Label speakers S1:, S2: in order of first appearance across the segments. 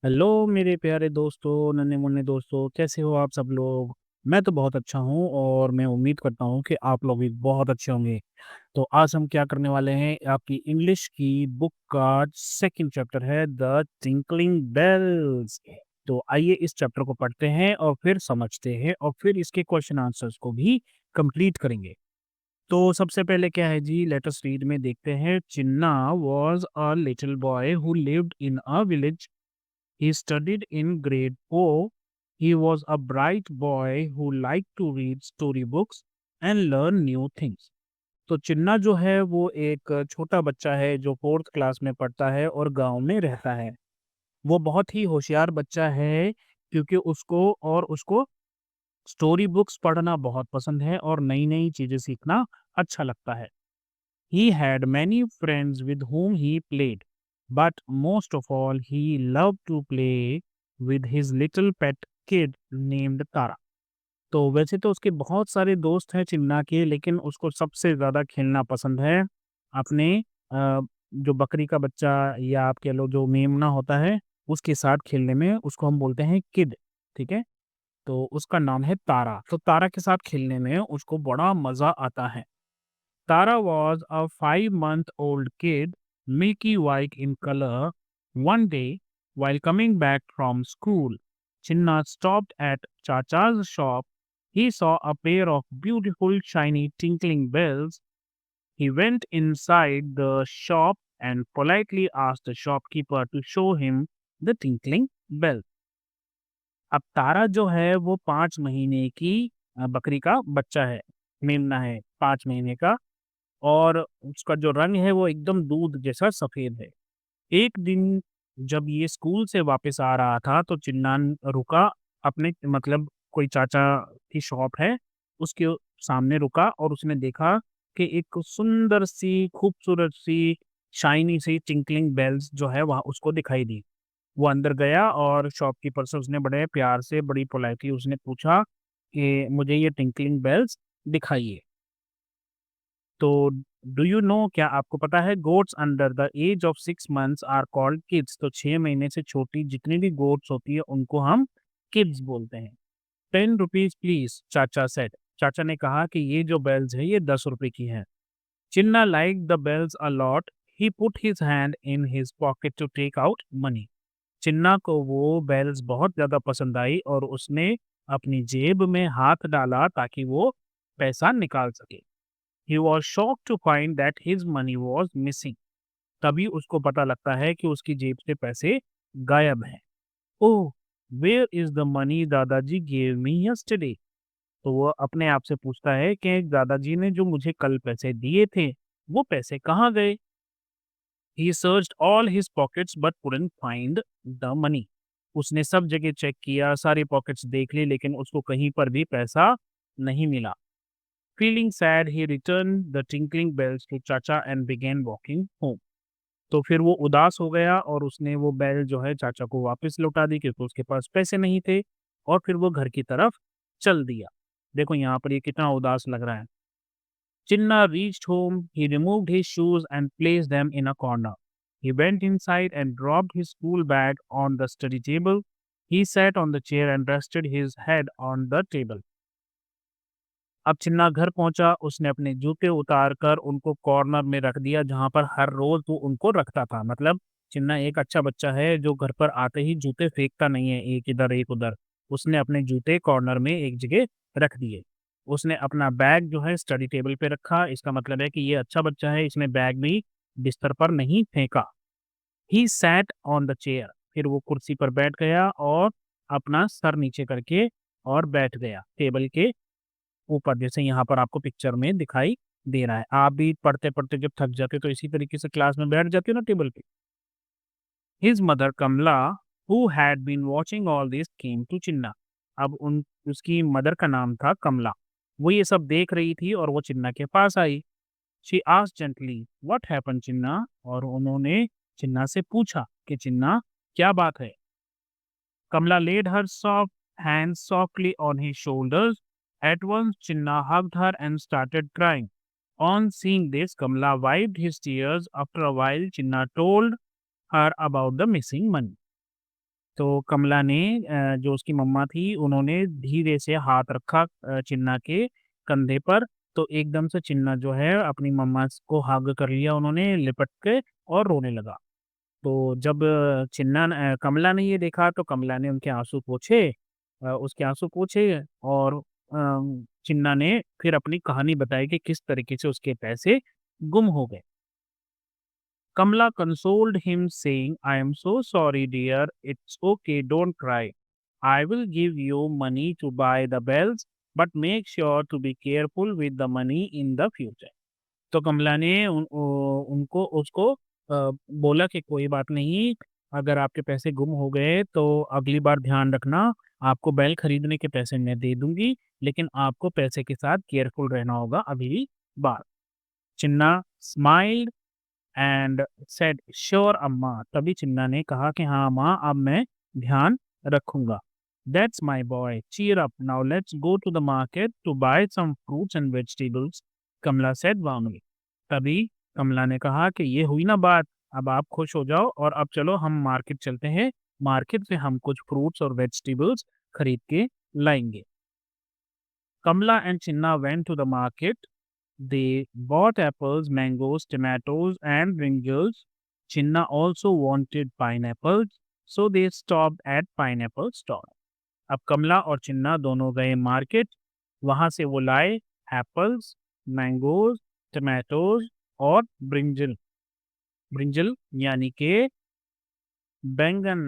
S1: Hello मेरे प्यारे दोस्तों, नन्हे-मुन्ने दोस्तों, कैसे हो आप सब लोग? मैं तो बहुत अच्छा हूँ और मैं उम्मीद करता हूँ कि आप लोग भी बहुत अच्छे होंगे। तो आज हम क्या करने वाले हैं, आपकी इंग्लिश की बुक का सेकंड चैप्टर है द टिंकलिंग बेल्स। तो आइए इस चैप्टर को पढ़ते हैं और फिर समझते हैं और फिर इसके क्वेश्चन आंसर्स को भी कंप्लीट करेंगे। तो सबसे पहले क्या है जी, लेट अस रीड में देखते हैं। Chinna was a little boy who lived in a village. He studied in grade 4. He was a bright boy who liked to read storybooks and learn new things. तो चिन्ना जो है वो एक छोटा बच्चा है जो 4th क्लास में पढ़ता है और गांव में रहता है। वो बहुत ही होशियार बच्चा है क्योंकि उसको स्टोरी बुक्स पढ़ना बहुत पसंद है और नई-नई चीजें सीखना अच्छा लगता है। He had many friends with whom he played, but most of all, he loved to play with his little pet kid named Tara. तो वैसे तो उसके बहुत सारे दोस्त हैं चिन्ना के, लेकिन उसको सबसे ज़्यादा खेलना पसंद है अपने जो बकरी का बच्चा या आप कह लो जो मेमना होता है, उसके साथ खेलने में। उसको हम बोलते हैं किड, ठीक है? तो उसका नाम है तारा। तो तारा के साथ खेलने में उसको बड़ा मज़ा आता है। Tara was a 5-month old kid, milky white in color. One day, while coming back from school, Chinna stopped at Chacha's shop. He saw a pair of beautiful, shiny, tinkling bells. He went inside the shop and politely asked the shopkeeper to show him the tinkling bell. अब तारा जो है वो 5 महीने की बकरी का बच्चा है, मेमना है 5 महीने का। और उसका जो रंग है वो एकदम दूध जैसा सफ़ेद है। एक दिन जब ये स्कूल से वापस आ रहा था तो चिन्नान रुका अपने मतलब कोई चाचा की शॉप है, उसके सामने रुका और उसने देखा कि एक सुंदर सी, खूबसूरत सी, शाइनी सी टिंकलिंग बेल्स जो है वहाँ उसको दिखाई दी। वो अंदर गया और शॉपकीपर से उसने बड़े प्यार से, बड़ी पोलाइटली उसने पूछा कि मुझे ये टिंकलिंग बेल्स दिखाइए। तो डू यू नो, क्या आपको पता है goats under the age of 6 months are called kids. तो 6 महीने से छोटी जितनी भी गोट्स होती है उनको हम किड्स बोलते हैं। 10 रुपीज प्लीज, चाचा सेड। चाचा ने कहा कि ये जो बेल्स है ये 10 रुपए की है। Chinna like the bells a lot. He put his hand in his pocket to take out money. Chinna को वो बेल्स बहुत ज्यादा पसंद आई और उसने अपनी जेब में हाथ डाला ताकि वो पैसा निकाल सके। He was shocked to find that his money was missing. तभी उसको पता लगता है कि उसकी जेब से पैसे गायब हैं। ओह, where is the money दादाजी gave me yesterday? तो वो अपने आप से पूछता है कि दादाजी ने जो मुझे कल पैसे दिए थे, वो पैसे कहाँ गए? He searched all his pockets but couldn't find the money. उसने सब जगह चेक किया, सारे पॉकेट्स देख ली, लेकिन उसको कहीं पर भी पैसा नहीं मिला। Feeling sad, he returned the tinkling bells to चाचा and began walking home. तो फिर वो उदास हो गया और उसने वो बैल जो है चाचा को वापस लौटा दी क्योंकि उसके पास पैसे नहीं थे और फिर वो घर की तरफ चल दिया। देखो यहाँ पर ये कितना उदास लग रहा है। Chinna reached home, he removed his shoes and placed them in a corner. He went inside and dropped his school bag on the study table. He sat on the chair and rested his head on the table. अब चिन्ना घर पहुंचा, उसने अपने जूते उतार कर उनको corner में रख दिया जहां पर हर रोज वो उनको रखता था। मतलब चिन्ना एक अच्छा बच्चा है जो घर पर आते ही जूते फेंकता नहीं है एक इधर एक उधर। उसने अपने जूते कॉर्नर में एक जगह रख दिए। उसने अपना बैग जो है स्टडी टेबल पे रखा। इसका मतलब है कि ये अच्छा बच्चा है, इसने बैग भी बिस्तर पर नहीं फेंका। He sat on the chair. फिर वो कुर्सी पर बैठ गया और अपना सर नीचे करके और बैठ गया टेबल के ऊपर, जैसे यहाँ पर आपको पिक्चर में दिखाई दे रहा है। आप भी पढ़ते-पढ़ते जब थक जाते हो तो इसी तरीके से क्लास में बैठ जाते हो ना टेबल पे। His mother Kamala who had been watching all this came to Chinna. अब उन उसकी मदर का नाम था कमला। वो ये सब देख रही थी और वो चिन्ना के पास आई। She asked gently what happened Chinna. और उन्होंने चिन्ना से पूछा कि चिन्ना क्या बात है। Kamala laid her soft hands softly on his shoulders. At once, Chinna hugged her and started crying. On seeing this, Kamala wiped his tears. After a while, Chinna told her about the missing money. तो कमला ने जो उसकी मम्मा थी उन्होंने धीरे से हाथ रखा चिन्ना के कंधे पर, तो एकदम से चिन्ना जो है अपनी मम्मा को हग कर लिया उन्होंने लिपट के और रोने लगा। तो जब कमला ने ये देखा तो कमला ने उनके आँसू पोंछे, उसके आँसू पोंछे और चिन्ना ने फिर अपनी कहानी बताई कि किस तरीके से उसके पैसे गुम हो गए। Kamla consoled him, saying, I am so sorry, dear. It's okay, don't cry. I will give you money to buy the bells, but make sure to be careful with the money in the future. तो कमला ने उनको उसको बोला कि कोई बात नहीं, अगर आपके पैसे गुम हो गए तो अगली बार ध्यान रखना, आपको बैल खरीदने के पैसे मैं दे दूंगी, लेकिन आपको पैसे के साथ केयरफुल रहना होगा अगली बार। चिन्ना स्माइल्ड एंड सेड श्योर अम्मा। तभी चिन्ना ने कहा कि हाँ माँ, अब मैं ध्यान रखूंगा। That's my boy, cheer up, now let's go to the market to buy some fruits and vegetables, Kamala said warmly. तभी कमला ने कहा कि ये हुई ना बात, अब आप खुश हो जाओ और अब चलो हम मार्केट चलते हैं, मार्केट से हम कुछ फ्रूट्स और वेजिटेबल्स खरीद के लाएंगे। Kamala and Chinna went to the market. They bought apples, mangoes, tomatoes, and brinjals. Chinna also wanted pineapples, so they stopped at pineapple stall. अब कमला और चिन्ना दोनों गए मार्केट, वहां से वो लाए एप्पल्स, मैंगोज, टमाटोज और ब्रिंजल। ब्रिंजल यानी के बैंगन।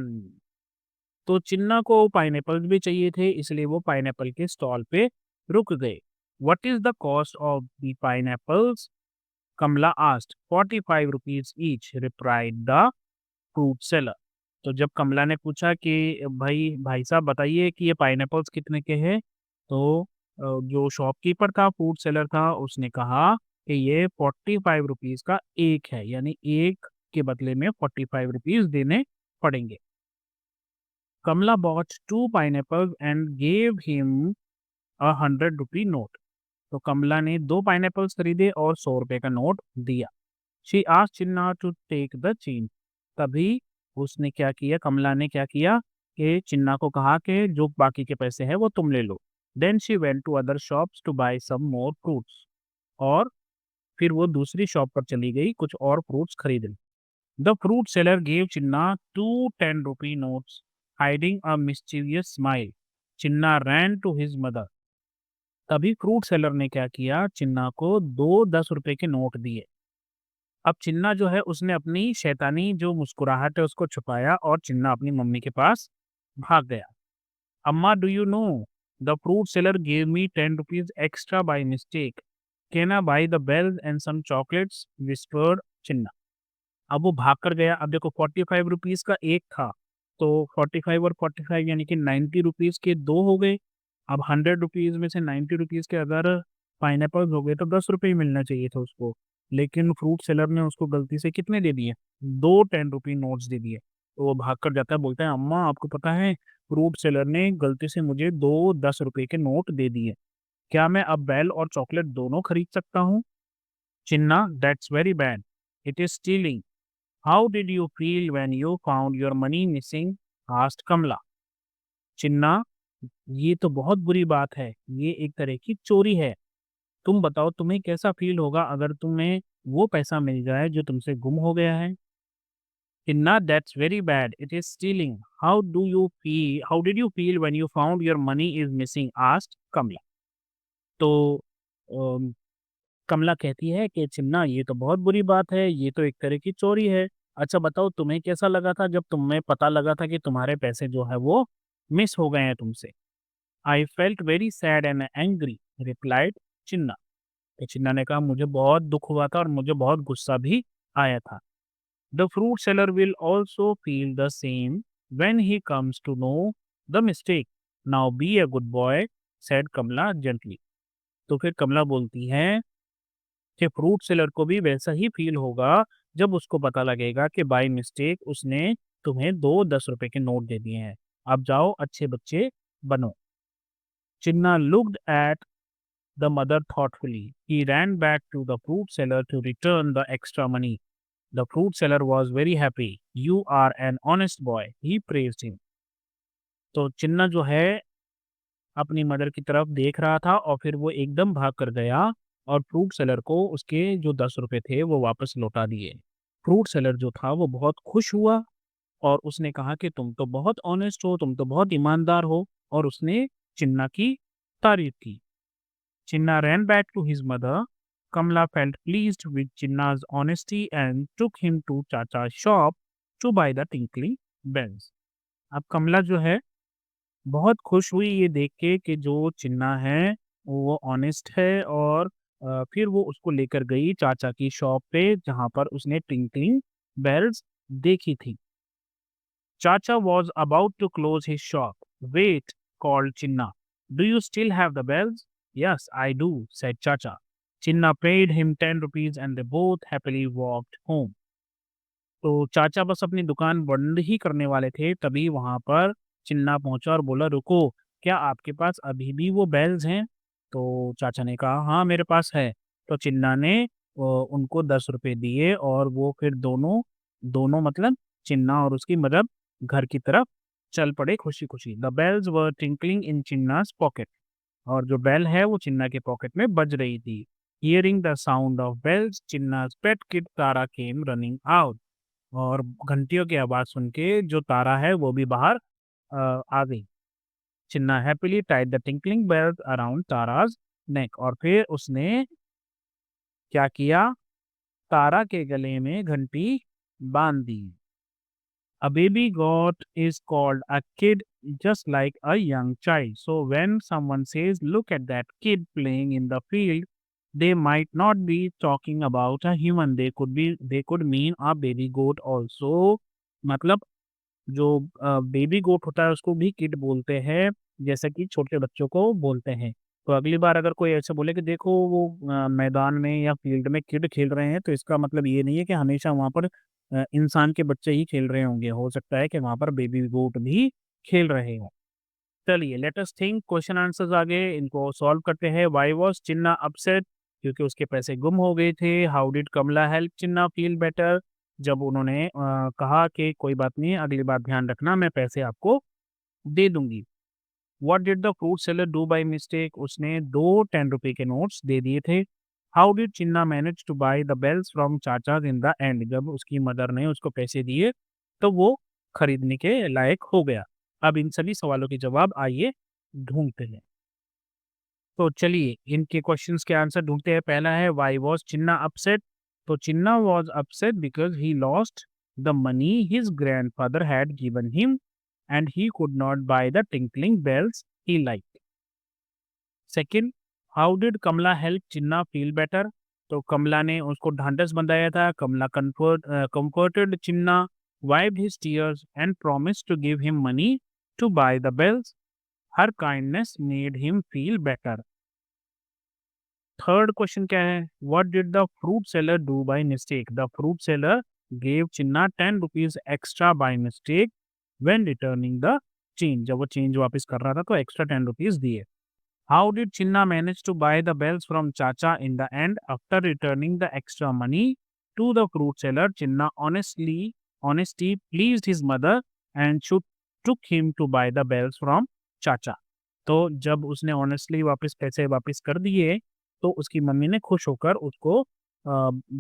S1: तो चिन्ना को पाइनएप्पल्स भी चाहिए थे, इसलिए वो पाइनएप्पल के स्टॉल पे रुक गए। What is the cost of the pineapples? Kamla asked. 45 rupees each, replied the fruit seller. तो जब कमला ने पूछा कि भाई साहब बताइए कि ये पाइनएप्पल्स कितने के हैं, तो जो शॉपकीपर था, फूड सेलर था, उसने कहा कि ये 45 रुपीज का एक है, यानी एक के बदले में 45 रुपीज देने पड़ेंगे। कमला bought two pineapples and gave him a 100 rupee note. तो कमला ने 2 पाइनएप्पल्स खरीदे और 100 रुपए का नोट दिया। She asked Chinna to take the change. तभी उसने क्या किया, कमला ने क्या किया कि चिन्ना को कहा कि जो बाकी के पैसे हैं वो तुम ले लो। Then she went to other shops to buy some more fruits. और फिर वो दूसरी शॉप पर चली गई कुछ और फ्रूट्स खरीदने। The fruit seller gave Chinna 2 10 rupee notes, hiding a mischievous smile. Chinna ran to his mother. तभी फ्रूट सेलर ने क्या किया, चिन्ना को 2 10 रुपए के नोट दिए। अब चिन्ना जो है उसने अपनी शैतानी जो मुस्कुराहट है उसको छुपाया और चिन्ना अपनी मम्मी के पास भाग गया। अम्मा, do you know the fruit seller gave me 10 rupees extra by mistake, can I buy the bells and some chocolates, whispered Chinna. अब वो भाग कर गया। अब देखो 45 रुपीज का एक था, तो 45 और 45 यानी कि 90 रुपीज के दो हो गए। अब 100 रुपीज में से 90 रुपीज के अगर पाइनएप्पल्स हो गए तो 10 रुपए ही मिलना चाहिए था उसको, लेकिन फ्रूट सेलर ने उसको गलती से कितने दे दिए, 2 10 रुपी नोट्स दे दिए। तो वो भाग कर जाता है, बोलता है अम्मा आपको पता है फ्रूट सेलर ने गलती से मुझे 2 10 रुपए के नोट दे दिए, क्या मैं अब बैल और चॉकलेट दोनों खरीद सकता हूँ? Chinna, that's very bad, it is stealing. How did you feel when you found your money missing, asked Kamala. Chinna, ये तो बहुत बुरी बात है, ये एक तरह की चोरी है। तुम बताओ तुम्हें कैसा फील होगा अगर तुम्हें वो पैसा मिल जाए जो तुमसे गुम हो गया है? Chinna, that's very bad, it is stealing. How did you feel when you found your money is missing, asked Kamala. तो अम, कमला कहती है कि चिन्ना ये तो बहुत बुरी बात है, ये तो एक तरह की चोरी है। अच्छा बताओ तुम्हें कैसा लगा था जब तुम्हें पता लगा था कि तुम्हारे पैसे जो है वो मिस हो गए हैं तुमसे? I felt very sad and angry, replied Chinna. तो चिन्ना ने कहा मुझे बहुत दुख हुआ था और मुझे बहुत गुस्सा भी आया था। The fruit seller will also feel the same when he comes to know the mistake, now be a good boy, said Kamala gently. तो फिर कमला बोलती है कि फ्रूट सेलर को भी वैसा ही फील होगा जब उसको पता लगेगा कि बाय मिस्टेक उसने तुम्हें 2 10 रुपए के नोट दे दिए हैं। अब जाओ अच्छे बच्चे बनो। Chinna looked at the mother thoughtfully. He ran back to the fruit seller to return the extra money. The fruit seller was very happy. You are an honest boy, he praised him. तो चिन्ना जो है अपनी mother की तरफ देख रहा था और फिर वो एकदम भाग कर गया और फ्रूट सेलर को उसके जो 10 रुपए थे वो वापस लौटा दिए। फ्रूट सेलर जो था वो बहुत खुश हुआ और उसने कहा कि तुम तो बहुत ऑनेस्ट हो, तुम तो बहुत ईमानदार हो और उसने चिन्ना की तारीफ की। चिन्ना ran back to his mother. Kamla felt pleased with Chinna's honesty and took him to Chacha's shop to buy the tinkling bells. अब कमला जो है बहुत खुश हुई ये देख के कि जो चिन्ना है वो ऑनेस्ट है और फिर वो उसको लेकर गई चाचा की शॉप पे जहाँ पर उसने टिंकलिंग बेल्स देखी थी। चाचा was about to close his shop. Wait, called Chinna. Do you still have the bells? Yes, I do, said Chacha. Chinna paid him 10 rupees and they both happily walked home. तो चाचा बस अपनी दुकान बंद ही करने वाले थे, तभी वहाँ पर चिन्ना पहुँचा और बोला, "रुको, क्या आपके पास अभी भी वो बेल्स हैं?" तो चाचा ने कहा, "हाँ, मेरे पास है।" तो चिन्ना ने उनको 10 रुपए दिए और वो फिर दोनों दोनों मतलब चिन्ना और उसकी मदर घर की तरफ चल पड़े खुशी-खुशी। The bells were tinkling in Chinna's pocket और जो बेल है वो चिन्ना के पॉकेट में बज रही थी। Hearing the sound of bells, Chinna's pet kid Tara came running out. और घंटियों की आवाज़ सुन के जो तारा है वो भी बाहर आ गई। Chinna happily tied the tinkling bells around Tara's neck और फिर उसने क्या किया? तारा के गले में घंटी बाँध दी। A baby goat is called a kid just like a young child. So when someone says, "Look at that kid playing in the field," they might not be talking about a human. They could mean a baby goat also. मतलब जो baby गोट होता है उसको भी kid बोलते हैं, जैसा कि छोटे बच्चों को बोलते हैं। तो अगली बार अगर कोई ऐसे बोले कि देखो वो मैदान में या फील्ड में किड खेल रहे हैं, तो इसका मतलब ये नहीं है कि हमेशा वहाँ पर इंसान के बच्चे ही खेल रहे होंगे। हो सकता है कि वहाँ पर बेबी गोट भी खेल रहे हों। चलिए let us think question answers आ गए, इनको सॉल्व करते हैं। Why was Chinna upset? क्योंकि उसके पैसे गुम हो गए थे। How did Kamala help Chinna feel better? जब उन्होंने कहा कि कोई बात नहीं, अगली बार ध्यान रखना, मैं पैसे आपको दे दूँगी। What did the fruit seller do by mistake? उसने 2 10 रुपए के नोट्स दे दिए थे। How did Chinna manage to buy the bells from Chacha's in the end? जब उसकी मदर ने उसको पैसे दिए, तो वो खरीदने के लायक हो गया। अब इन सभी सवालों के जवाब आइए ढूँढते हैं। तो चलिए इनके क्वेश्चंस के आंसर ढूँढते हैं। पहला है व्हाई वाज़ चिन्ना अपसेट? तो Chinna was upset because he lost the money his grandfather had given him and he could not buy the tinkling bells he liked. Second, how did Kamala help Chinna feel better? तो कमला ने उसको ढांढस बंधाया था। Kamala comforted Chinna, wiped his tears and promised to give him money to buy the bells. Her kindness made him feel better. Third question क्या है? What did the fruit seller do by mistake? The fruit seller gave Chinna 10 rupees extra by mistake when returning the change. जब वो change वापस कर रहा था तो extra 10 rupees दिए। How did Chinna manage to buy the bells from Chacha in the end after returning the extra money to the fruit seller? Chinna honesty pleased his mother and should took him to buy the bells from चाचा। तो जब उसने honestly वापस पैसे वापस कर दिए, तो उसकी मम्मी ने खुश होकर उसको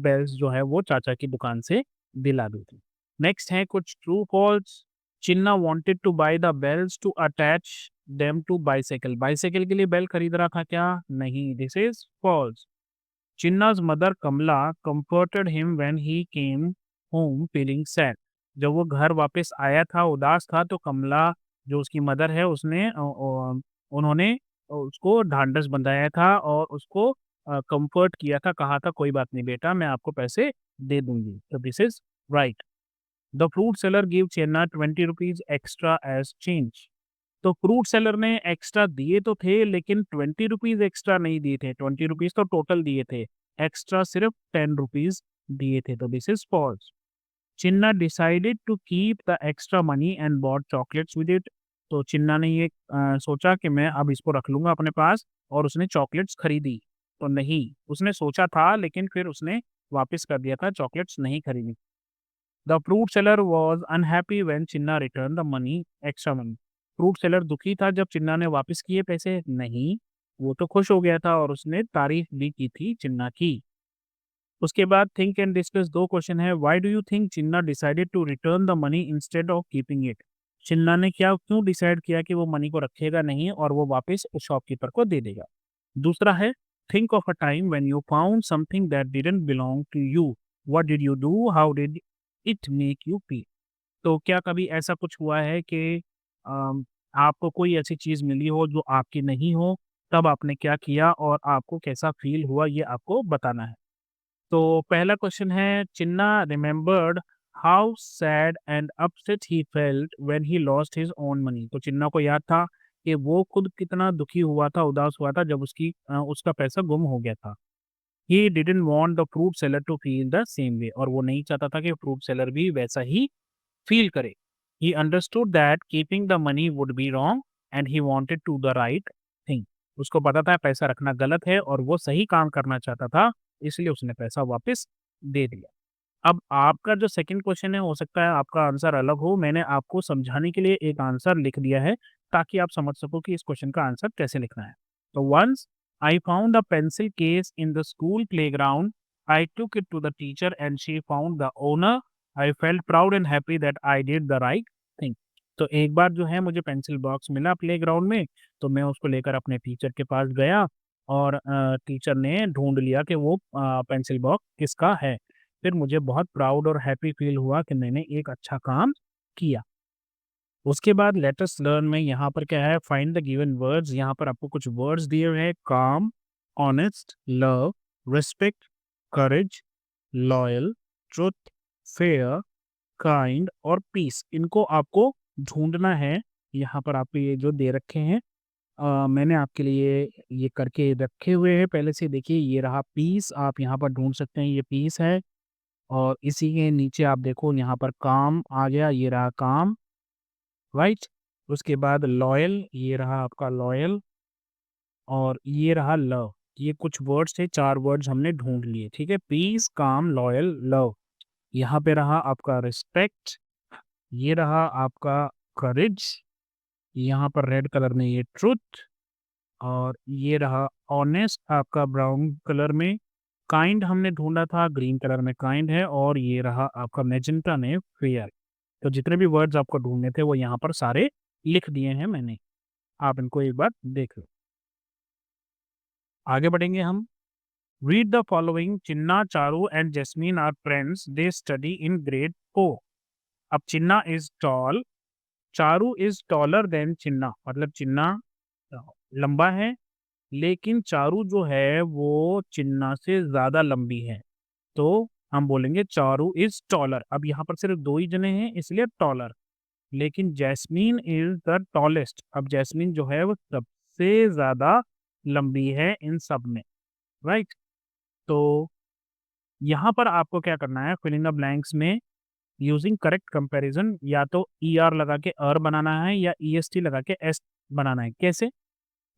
S1: बेल्स जो है वो चाचा की दुकान से दिला दी थी। नेक्स्ट है कुछ true false. Chinna wanted to buy the bells to attach them to bicycle. Bicycle के लिए बेल खरीद रहा था क्या? नहीं, दिस इज फॉल्स। चिन्ना's mother Kamala comforted him when he came home feeling sad। जब वो घर वापस आया था उदास था तो कमला जो उसकी मदर है उसने उन्होंने उसको ढांढस बंधाया था और उसको कंफर्ट किया था, कहा था कोई बात नहीं बेटा, मैं आपको पैसे दे दूंगी। तो this is right. The fruit seller give Chinna 20 rupees extra as change. तो फ्रूट सेलर ने एक्स्ट्रा दिए तो थे लेकिन 20 रुपीज एक्स्ट्रा नहीं दिए थे। 20 रुपीज तो टोटल दिए थे, एक्स्ट्रा सिर्फ 10 रुपीज दिए थे। तो this is false. Chinna decided to keep the extra money and bought chocolates with it. तो चिन्ना ने ये सोचा कि मैं अब इसको रख लूंगा अपने पास और उसने चॉकलेट्स खरीदी। तो नहीं, उसने सोचा था लेकिन फिर उसने वापस कर दिया था, चॉकलेट्स नहीं खरीदी। The fruit seller was unhappy when Chinna return the money extra money. Fruit seller दुखी था जब चिन्ना ने वापस किए पैसे? नहीं, वो तो खुश हो गया था और उसने तारीफ भी की थी चिन्ना की। उसके बाद थिंक एंड डिस्कस 2 क्वेश्चन है। Why do you think Chinna decided to return the money instead of keeping it? Chinna ने क्यों डिसाइड किया कि वो मनी को रखेगा नहीं और वो वापस उस शॉपकीपर को दे देगा? दूसरा है think of a time when you found something that didn't belong to you. What did you do? How did it make you feel? तो क्या कभी ऐसा कुछ हुआ है कि अम, आपको कोई ऐसी चीज़ मिली हो जो आपकी नहीं हो, तब आपने क्या किया और आपको कैसा फील हुआ, ये आपको बताना है। तो पहला क्वेश्चन है Chinna remembered how sad and upset he felt when he lost his own money. तो चिन्ना को याद था कि वो खुद कितना दुखी हुआ था, उदास हुआ था जब उसका पैसा गुम हो गया था। He didn't want the fruit seller to feel the same way, और वो नहीं चाहता था कि फ्रूट सेलर भी वैसा ही फील करे। He understood that keeping the money would be wrong and he wanted to the right thing. उसको पता था पैसा रखना गलत है और वो सही काम करना चाहता था, इसलिए उसने पैसा वापस दे दिया। अब आपका जो सेकंड क्वेश्चन है, हो सकता है आपका आंसर अलग हो। मैंने आपको समझाने के लिए एक आंसर लिख दिया है ताकि आप समझ सको कि इस क्वेश्चन का आंसर कैसे लिखना है। तो once I found a pencil case in the school playground, I took it to the teacher and she found the owner, I felt proud and happy that I did the right thing. तो एक बार जो है मुझे pencil box मिला playground में, तो मैं उसको लेकर अपने टीचर के पास गया और टीचर ने ढूंढ लिया कि वो पेंसिल बॉक्स किसका है। फिर मुझे बहुत प्राउड और हैप्पी फील हुआ कि मैंने एक अच्छा काम किया। उसके बाद लेट अस लर्न में यहाँ पर क्या है, फाइंड द गिवन वर्ड्स। यहाँ पर आपको कुछ वर्ड्स दिए हुए हैं, काम, ऑनेस्ट, लव, रिस्पेक्ट, करेज, लॉयल, ट्रुथ, फेयर, काइंड और पीस। इनको आपको ढूंढना है। यहाँ पर आपको ये जो दे रखे हैं, मैंने आपके लिए ये करके रखे हुए हैं पहले से। देखिए ये रहा पीस, आप यहाँ पर ढूंढ सकते हैं, ये पीस है। और इसी के नीचे आप देखो यहाँ पर काम आ गया, ये रहा काम, राइट। उसके बाद लॉयल, ये रहा आपका लॉयल, और ये रहा लव। ये कुछ वर्ड्स थे, 4 वर्ड्स हमने ढूंढ लिए, ठीक है। पीस, काम, लॉयल, लव। यहाँ पे रहा आपका रिस्पेक्ट, ये रहा आपका करेज, यहाँ पर रेड कलर में ये ट्रुथ, और ये रहा ऑनेस्ट आपका ब्राउन कलर में। काइंड हमने ढूंढा था, ग्रीन कलर में काइंड है, और ये रहा आपका मैजेंटा में फेयर। तो जितने भी वर्ड्स आपको ढूँढने थे वो यहाँ पर सारे लिख दिए हैं मैंने। आप इनको एक बार देख लो। आगे बढ़ेंगे हम। Read the following. Chinna, Charu and Jasmine are friends, they study in grade 4। अब Chinna is tall, Charu is taller than Chinna, मतलब चिन्ना लंबा है लेकिन चारू जो है वो चिन्ना से ज्यादा लंबी है। तो हम बोलेंगे चारू इज टॉलर। अब यहाँ पर सिर्फ 2 ही जने हैं इसलिए टॉलर। लेकिन जैस्मीन इज द टॉलेस्ट। अब जैस्मीन जो है वो सबसे ज्यादा लंबी है इन सब में, राइट। तो यहाँ पर आपको क्या करना है, फिल इन द ब्लैंक्स में यूजिंग करेक्ट कंपैरिजन, या तो ई आर लगा के अर बनाना है या ई एस टी लगा के एस बनाना है। कैसे?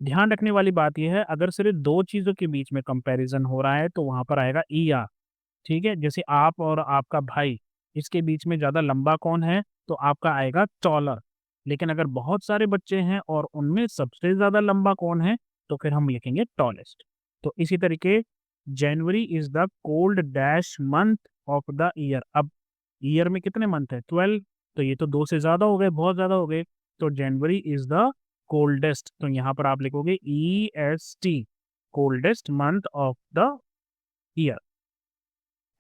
S1: ध्यान रखने वाली बात यह है, अगर सिर्फ 2 चीजों के बीच में कंपैरिजन हो रहा है तो वहां पर आएगा ई आर, ठीक है। जैसे आप और आपका भाई, इसके बीच में ज़्यादा लंबा कौन है? तो आपका आएगा टॉलर। लेकिन अगर बहुत सारे बच्चे हैं और उनमें सबसे ज़्यादा लंबा कौन है? तो फिर हम लिखेंगे टॉलेस्ट। तो इसी तरीके जनवरी is the cold dash month of the year. अब ईयर में कितने मंथ है? 12। तो ये तो 2 से ज़्यादा हो गए, बहुत ज़्यादा हो गए। तो जनवरी इज़ द कोल्डेस्ट, तो यहाँ पर आप लिखोगे EST, coldest month of the year.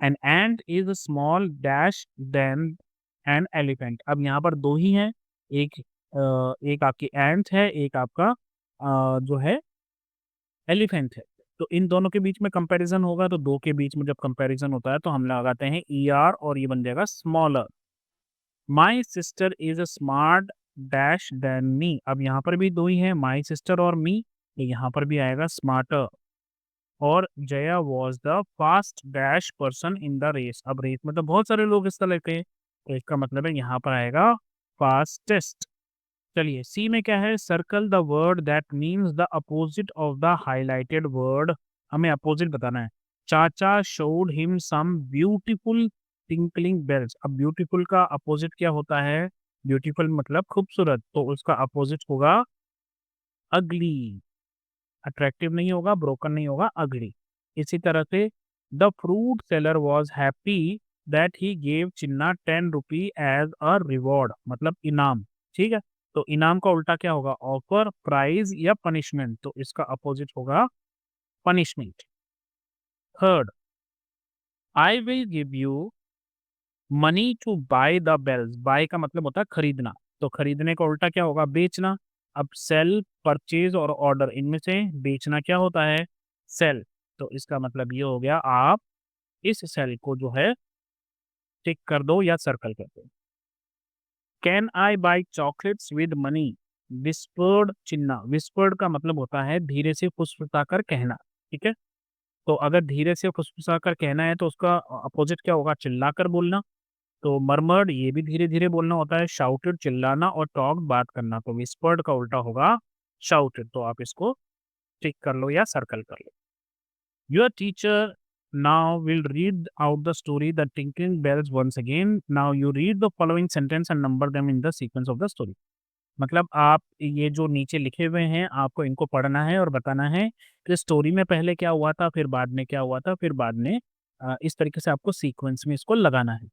S1: An ant is small dash then an elephant. अब यहाँ पर 2 ही हैं, एक एक आपकी एंट है, एक आपका जो है एलिफेंट है। तो इन दोनों के बीच में कंपैरिजन होगा, तो 2 के बीच में जब कंपैरिजन होता है तो हम लगाते हैं ER और ये बन जाएगा smaller. My sister is a smart dash than me. अब यहाँ पर भी 2 ही हैं, माई सिस्टर और मी, तो यहाँ पर भी आएगा स्मार्टर। और Jaya was the fast dash person in the race. अब रेस में तो बहुत सारे लोग हिस्सा लेते हैं, तो इसका मतलब है यहाँ पर आएगा फास्टेस्ट। चलिए सी में क्या है, circle the word that means the opposite of the highlighted word. हमें अपोजिट बताना है। Chacha showed him some beautiful tinkling bells. अब ब्यूटीफुल का अपोजिट क्या होता है? ब्यूटीफुल मतलब खूबसूरत, तो उसका अपोजिट होगा अगली। अट्रैक्टिव नहीं होगा, ब्रोकन नहीं होगा, अगली। इसी तरह से the fruit seller was happy that he gave Chinna 10 rupee as a reward, मतलब इनाम। ठीक है, तो इनाम का उल्टा क्या होगा? ऑफर, प्राइज या पनिशमेंट, तो इसका अपोजिट होगा punishment. Third, I will give you money to buy the bells. Buy का मतलब होता है खरीदना, तो खरीदने का उल्टा क्या होगा? बेचना। अब सेल, परचेज और ऑर्डर, इनमें से बेचना क्या होता है? सेल। तो इसका मतलब ये हो गया, आप इस सेल को जो है टिक कर दो या सर्कल कर दो। Can I buy chocolates with money? Whispered Chinna, whispered का मतलब होता है धीरे से फुसफुसा कर कहना। ठीक है, तो अगर धीरे से फुसफुसा कर कहना है तो उसका अपोजिट क्या होगा? चिल्लाकर बोलना। तो मर्मर्ड ये भी धीरे-धीरे बोलना होता है, शाउटेड चिल्लाना और टॉक्ड बात करना, तो व्हिस्पर्ड का उल्टा होगा शाउटेड, तो आप इसको टिक कर लो या सर्कल कर लो। Your teacher now will read out the story The Tinkling Bells once again. Now you read the following sentence and number them in the sequence of the story. मतलब आप ये जो नीचे लिखे हुए हैं आपको इनको पढ़ना है और बताना है कि स्टोरी में पहले क्या हुआ था, फिर बाद में क्या हुआ था, फिर बाद में इस तरीके से आपको सीक्वेंस में इसको लगाना है।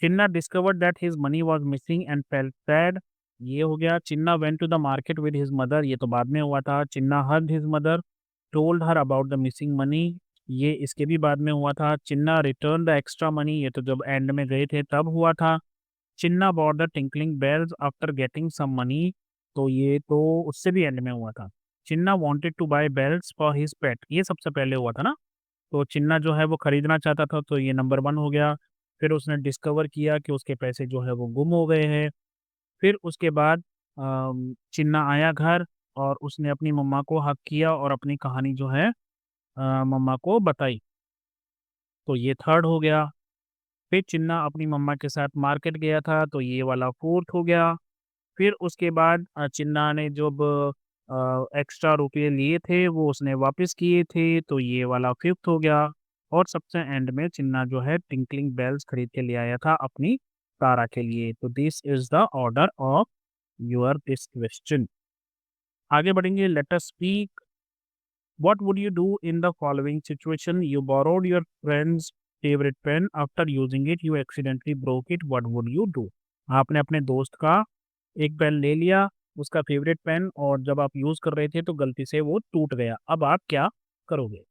S1: Chinna discovered that his money was missing and felt sad, ये हो गया। Chinna went to the market with his mother, ये तो बाद में हुआ था। Chinna hugged his mother, told her about the missing money, ये इसके भी बाद में हुआ था। Chinna return the extra money, ये तो जब एंड में गए थे तब हुआ था। Chinna bought the tinkling bells after getting some money, तो ये तो उससे भी एंड में हुआ था। Chinna wanted to buy bells for his pet, ये सबसे पहले हुआ था ना, तो चिन्ना जो है वो खरीदना चाहता था, तो ये नंबर 1 हो गया। फिर उसने डिस्कवर किया कि उसके पैसे जो है वो गुम हो गए हैं। फिर उसके बाद चिन्ना आया घर और उसने अपनी मम्मा को हग किया और अपनी कहानी जो है मम्मा को बताई, तो ये थर्ड हो गया। फिर चिन्ना अपनी मम्मा के साथ मार्केट गया था, तो ये वाला फोर्थ हो गया। फिर उसके बाद चिन्ना ने जब एक्स्ट्रा रुपए लिए थे वो उसने वापस किए थे, तो ये वाला फिफ्थ हो गया। और सबसे एंड में चिन्ना जो है टिंकलिंग बेल्स खरीद के ले आया था अपनी तारा के लिए। तो this is the order of your this question. आगे बढ़ेंगे, let us speak. What would you do in the following situation? You borrowed your friend's favourite pen, after using it you accidentally broke it, what would you do? आपने अपने दोस्त का एक pen ले लिया, उसका फ़ेवरेट पेन, और जब आप यूज़ कर रहे थे तो गलती से वो टूट गया। अब आप क्या करोगे?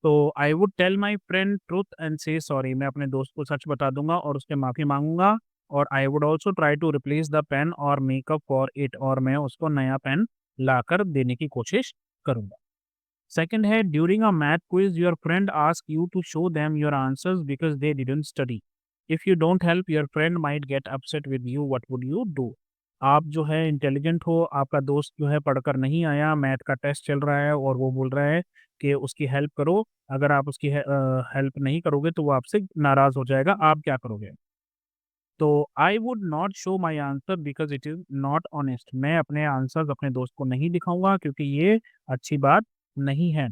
S1: तो I would tell my friend truth and say sorry, मैं अपने दोस्त को सच बता दूँगा और उससे माफ़ी माँगूँगा। और I would also try to replace the pen और मेक अप फॉर इट, और मैं उसको नया पेन लाकर देने की कोशिश करूँगा। सेकंड है, during a math quiz your friend ask you to show them your answers because they didn't study. If you don't help your friend might get upset with you, what would you do? आप जो है intelligent हो, आपका दोस्त जो है पढ़कर नहीं आया, मैथ का टेस्ट चल रहा है और वो बोल रहा है कि उसकी हेल्प करो। अगर आप उसकी हेल्प नहीं करोगे तो वो आपसे नाराज़ हो जाएगा, आप क्या करोगे? तो I would not show my answer because it is not honest. मैं अपने आंसर्स अपने दोस्त को नहीं दिखाऊँगा क्योंकि ये अच्छी बात नहीं है।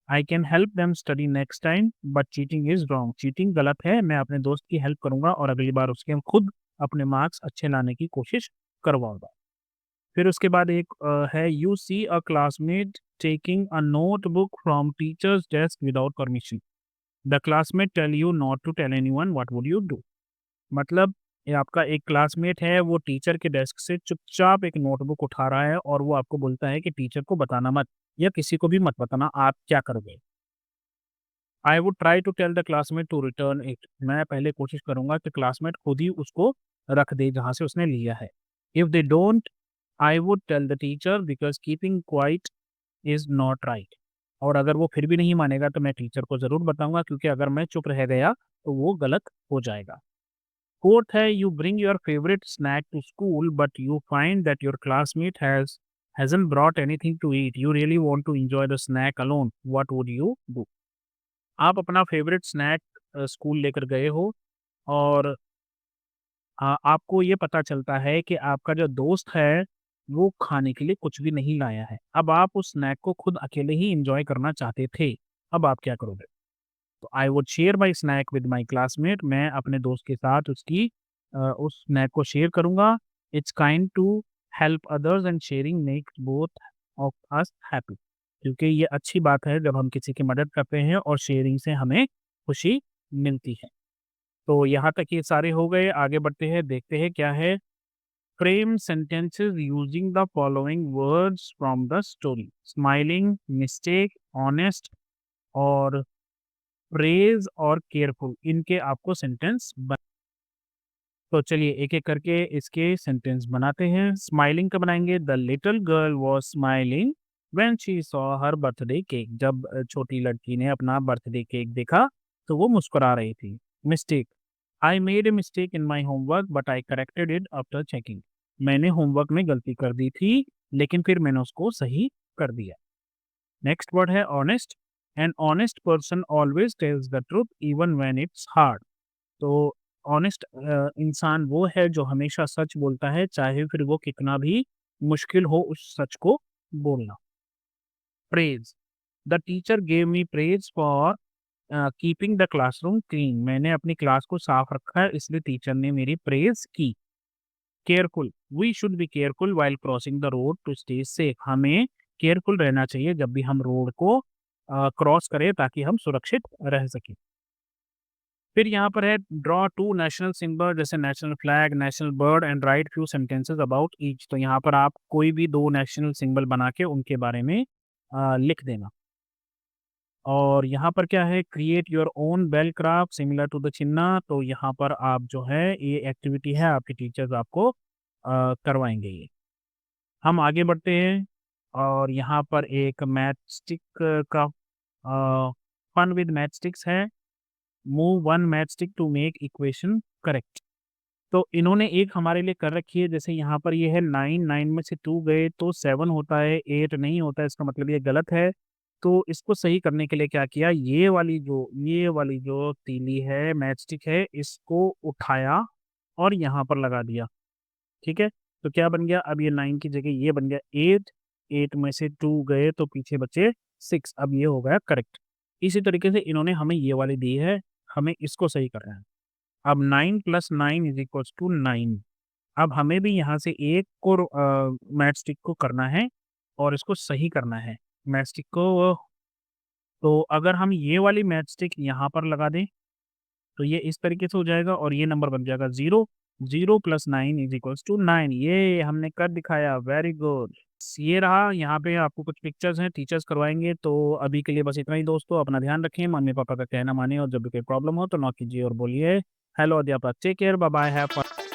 S1: I can help them study next time but cheating is wrong. Cheating गलत है, मैं अपने दोस्त की हेल्प करूँगा और अगली बार उसके खुद अपने मार्क्स अच्छे लाने की कोशिश करवाऊँगा। फिर उसके बाद एक है, you see a classmate taking a notebook from teacher's desk without permission. The classmate tell you not to tell anyone, what would you do? मतलब ये आपका एक क्लासमेट है, वो टीचर के डेस्क से चुपचाप एक नोटबुक उठा रहा है और वो आपको बोलता है कि टीचर को बताना मत या किसी को भी मत बताना, आप क्या करोगे? I would try to tell the classmate to return it. मैं पहले कोशिश करूँगा कि क्लासमेट खुद ही उसको रख दे जहाँ से उसने लिया है। If they don't, I would tell the teacher because keeping quiet is not right. और अगर वो फिर भी नहीं मानेगा तो मैं टीचर को ज़रूर बताऊँगा क्योंकि अगर मैं चुप रह गया तो वो गलत हो जाएगा। फोर्थ है, you bring your favourite snack to school but you find that your classmate hasn't brought anything to eat. You really want to enjoy the snack alone. What would you do? आप अपना favourite snack school लेकर गए हो और आपको ये पता चलता है कि आपका जो दोस्त है वो खाने के लिए कुछ भी नहीं लाया है। अब आप उस स्नैक को खुद अकेले ही एंजॉय करना चाहते थे। अब आप क्या करोगे? तो I would share my snack with my classmate. मैं अपने दोस्त के साथ उसकी उस स्नैक को शेयर करूँगा। It's kind to help others and sharing makes both of us happy. क्योंकि ये अच्छी बात है जब हम किसी की मदद करते हैं और शेयरिंग से हमें खुशी मिलती है। तो यहाँ तक ये सारे हो गए, आगे बढ़ते हैं, देखते हैं क्या है। Frame sentences using the following words from the story. Smiling, mistake, honest और प्रेज़ और केयरफुल, इनके आपको सेंटेंस बन तो चलिए एक-एक करके इसके सेंटेंस बनाते हैं। स्माइलिंग का बनाएँगे, the little girl was smiling when she saw her birthday cake. जब छोटी लड़की ने अपना बर्थडे केक देखा, तो वो मुस्कुरा रही थी। Mistake, I made a mistake in my homework but I corrected it after checking. मैंने होमवर्क में गलती कर दी थी, लेकिन फिर मैंने उसको सही कर दिया। नेक्स्ट वर्ड है honest, an honest person always tells the truth even when it's hard. तो ऑनेस्ट इंसान वो है जो हमेशा सच बोलता है, चाहे फिर वो कितना भी मुश्किल हो उस सच को बोलना। Praise, the teacher gave me praise for keeping the classroom clean. मैंने अपनी क्लास को साफ रखा है, इसलिए टीचर ने मेरी प्रेज़ की। Careful, we should be careful while crossing the road to stay safe. हमें केयरफुल रहना चाहिए जब भी हम रोड को क्रॉस करें, ताकि हम सुरक्षित रह सकें। फिर यहाँ पर है ड्रॉ टू नेशनल सिंबल, जैसे national flag, national bird and right few sentences about each. तो यहाँ पर आप कोई भी 2 नेशनल सिंबल बना के उनके बारे में लिख देना। और यहाँ पर क्या है, create your own bell craft similar to the Chinna. तो यहाँ पर आप जो है ये एक्टिविटी है, आपके टीचर्स आपको करवाएँगे ये। हम आगे बढ़ते हैं और यहाँ पर एक मैच स्टिक का फन विद मैच स्टिक्स है। Move one matchstick to make equation correct. तो इन्होंने एक हमारे लिए कर रखी है, जैसे यहाँ पर ये है 9, 9 में से 2 गए तो 7 होता है, 8 नहीं होता है, इसका मतलब ये गलत है। तो इसको सही करने के लिए क्या किया, ये वाली जो तीली है, मैच स्टिक है, इसको उठाया और यहाँ पर लगा दिया, ठीक है? तो क्या बन गया, अब ये 9 की जगह ये बन गया 8, 8 में से 2 गए तो पीछे बचे 6, अब ये हो गया करेक्ट। इसी तरीके से इन्होंने हमें ये वाली दी है, हमें इसको सही करना है। अब 9 + 9 = 9। अब हमें भी यहाँ से एक को मैच स्टिक को करना है और इसको सही करना है। मैच स्टिक को तो अगर हम ये वाली मैच स्टिक यहाँ पर लगा दें, तो ये इस तरीके से हो जाएगा और ये नंबर बन जाएगा 0, 0 + 9 = 9। ये हमने कर दिखाया, वेरी गुड। ये रहा, यहाँ पे आपको कुछ पिक्चर्स हैं, टीचर्स करवाएँगे। तो अभी के लिए बस इतना ही दोस्तों, अपना ध्यान रखें, मम्मी-पापा का कहना मानें और जब भी कोई प्रॉब्लम हो तो नॉक कीजिए और बोलिए, हेलो अध्यापक, take care, bye bye, have fun.